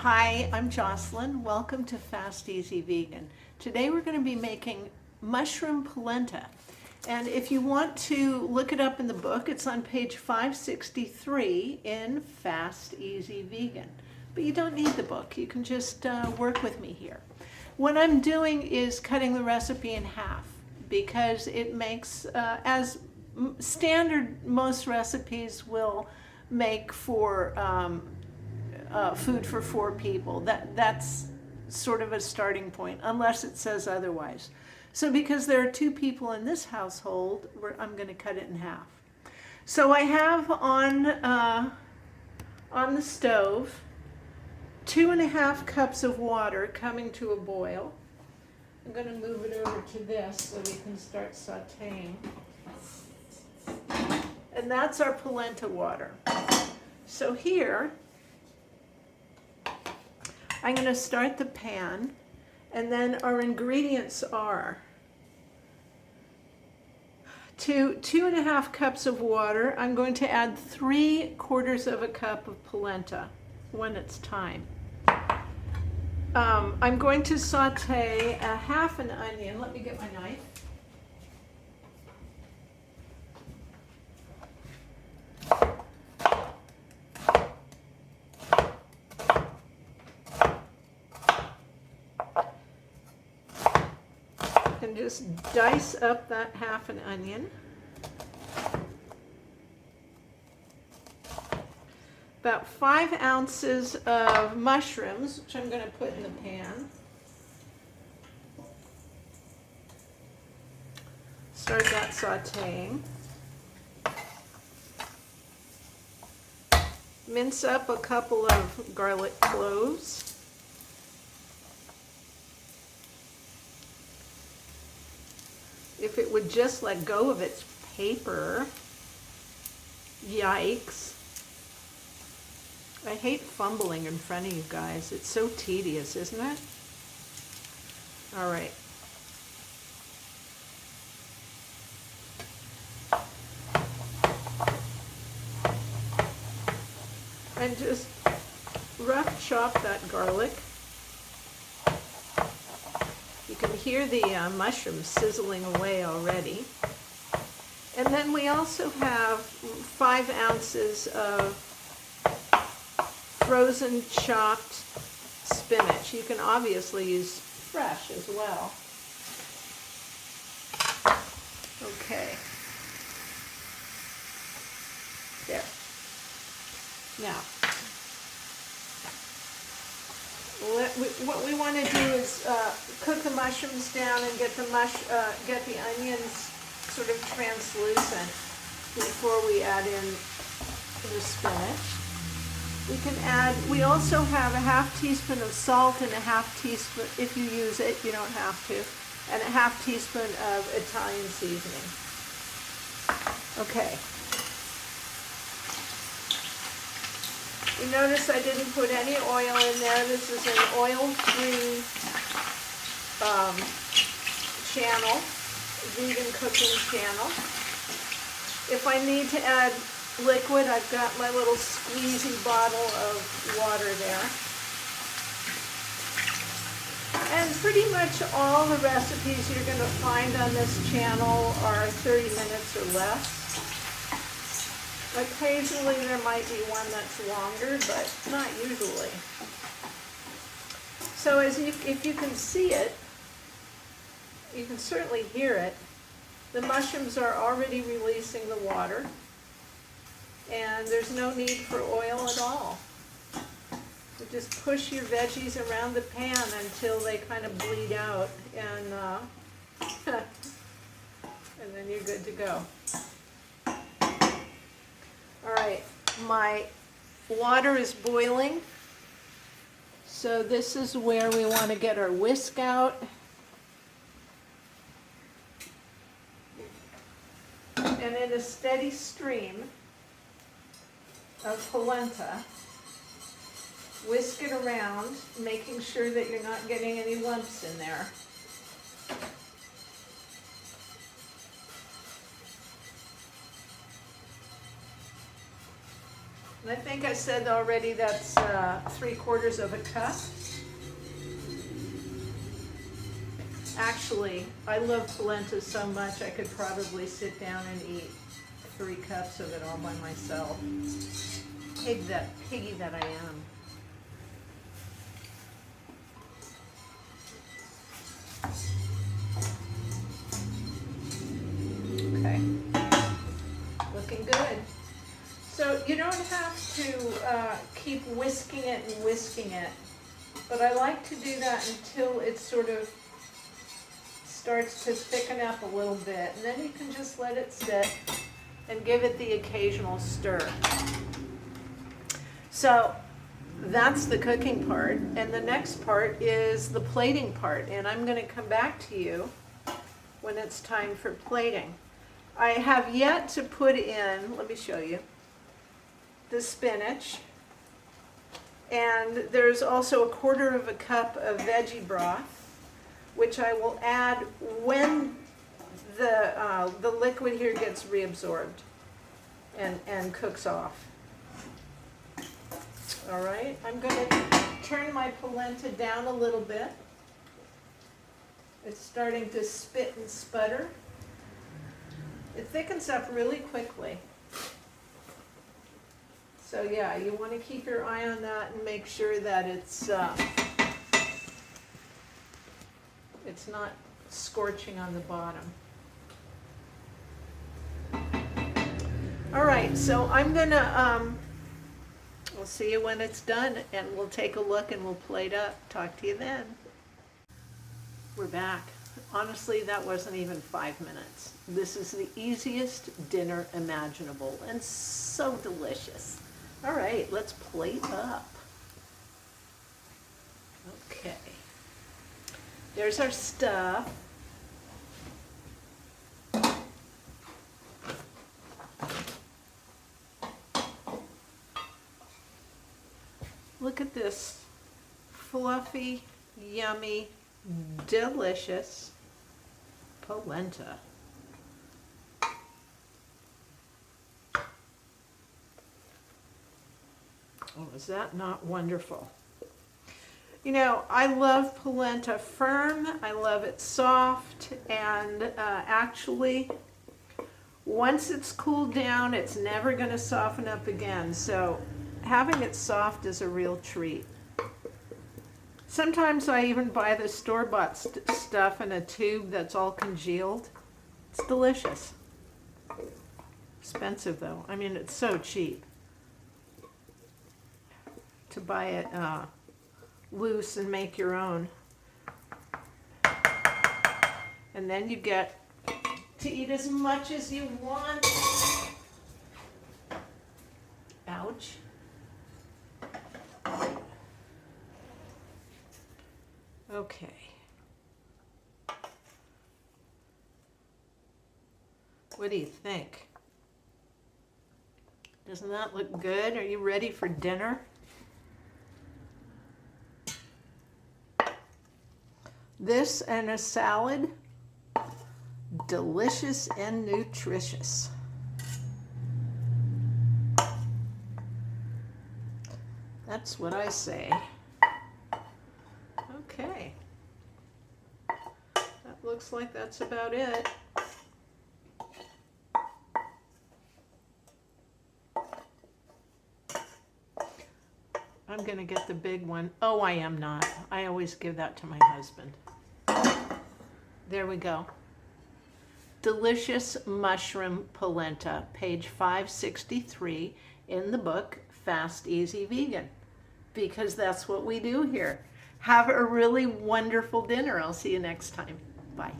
Hi, I'm Jocelyn. Welcome to Fast Easy Vegan. Today we're going to be making mushroom polenta. And if you want to look it up in the book, it's on page 563 in Fast Easy Vegan. But you don't need the book. You can just work with me here. What I'm doing is cutting the recipe in half because it makes, as standard most recipes will make for food for 4 people. That's sort of a starting point, unless it says otherwise. So because there are 2 people in this household, I'm going to cut it in half. So I have on the stove 2½ cups of water coming to a boil. I'm going to move it over to this so we can start sauteing. And that's our polenta water. So here, I'm going to start the pan, and then our ingredients are 2½ cups of water. I'm going to add 3/4 cup of polenta when it's time. I'm going to saute a half an onion. Let me get my knife. And just dice up that half an onion. About 5 ounces of mushrooms, which I'm going to put in the pan. Start that sauteing. Mince up a couple of garlic cloves. If it would just let go of its paper. Yikes. I hate fumbling in front of you guys. It's so tedious, isn't it? All right. And just rough chop that garlic. You can hear the mushrooms sizzling away already. And then we also have 5 ounces of frozen chopped spinach. You can obviously use fresh as well. Okay. There. Now, what we want to do is cook the mushrooms down and get the onions sort of translucent before we add in the spinach. We also have a ½ teaspoon of salt and a ½ teaspoon, if you use it, you don't have to, and a ½ teaspoon of Italian seasoning. Okay. You notice I didn't put any oil in there. This is an oil-free channel, vegan cooking channel. If I need to add liquid, I've got my little squeezy bottle of water there. And pretty much all the recipes you're going to find on this channel are 30 minutes or less. Occasionally there might be one that's longer, but not usually. So if you can see it, you can certainly hear it. The mushrooms are already releasing the water, and there's no need for oil at all. So just push your veggies around the pan until they kind of bleed out, and and then you're good to go. All right, my water is boiling, so this is where we want to get our whisk out. And in a steady stream of polenta, whisk it around, making sure that you're not getting any lumps in there. And I think I said already that's 3/4 of a cup. Actually, I love polenta so much I could probably sit down and eat 3 cups of it all by myself. Piggy that I am. Okay, looking good. So you don't have to keep whisking it and whisking it, but I like to do that until it sort of starts to thicken up a little bit, and then you can just let it sit and give it the occasional stir. So that's the cooking part, and the next part is the plating part, and I'm going to come back to you when it's time for plating. I have yet to put in, let me show you, the spinach, and there's also 1/4 of a cup of veggie broth, which I will add when the liquid here gets reabsorbed and cooks off. All right, I'm going to turn my polenta down a little bit. It's starting to spit and sputter. It thickens up really quickly. So yeah, you want to keep your eye on that and make sure that it's not scorching on the bottom. All right, so I'm gonna, we'll see you when it's done, and we'll take a look and we'll plate up. Talk to you then. We're back. Honestly, that wasn't even 5 minutes. This is the easiest dinner imaginable and so delicious. All right, let's plate up. Okay. There's our stuff. Look at this fluffy, yummy, delicious polenta. Oh, is that not wonderful? You know, I love polenta firm, I love it soft, and actually, once it's cooled down, it's never going to soften up again. So having it soft is a real treat. Sometimes I even buy the store-bought stuff in a tube that's all congealed. It's delicious. Expensive though. I mean, it's so cheap to buy it loose and make your own. And then you get to eat as much as you want. Ouch. Okay. What do you think? Doesn't that look good? Are you ready for dinner? This and a salad, delicious and nutritious. That's what I say. Okay. That looks like that's about it. I'm gonna get the big one. Oh, I am not. I always give that to my husband. There we go. Delicious mushroom polenta, page 563 in the book, Fast, Easy, Vegan. Because that's what we do here. Have a really wonderful dinner. I'll see you next time. Bye.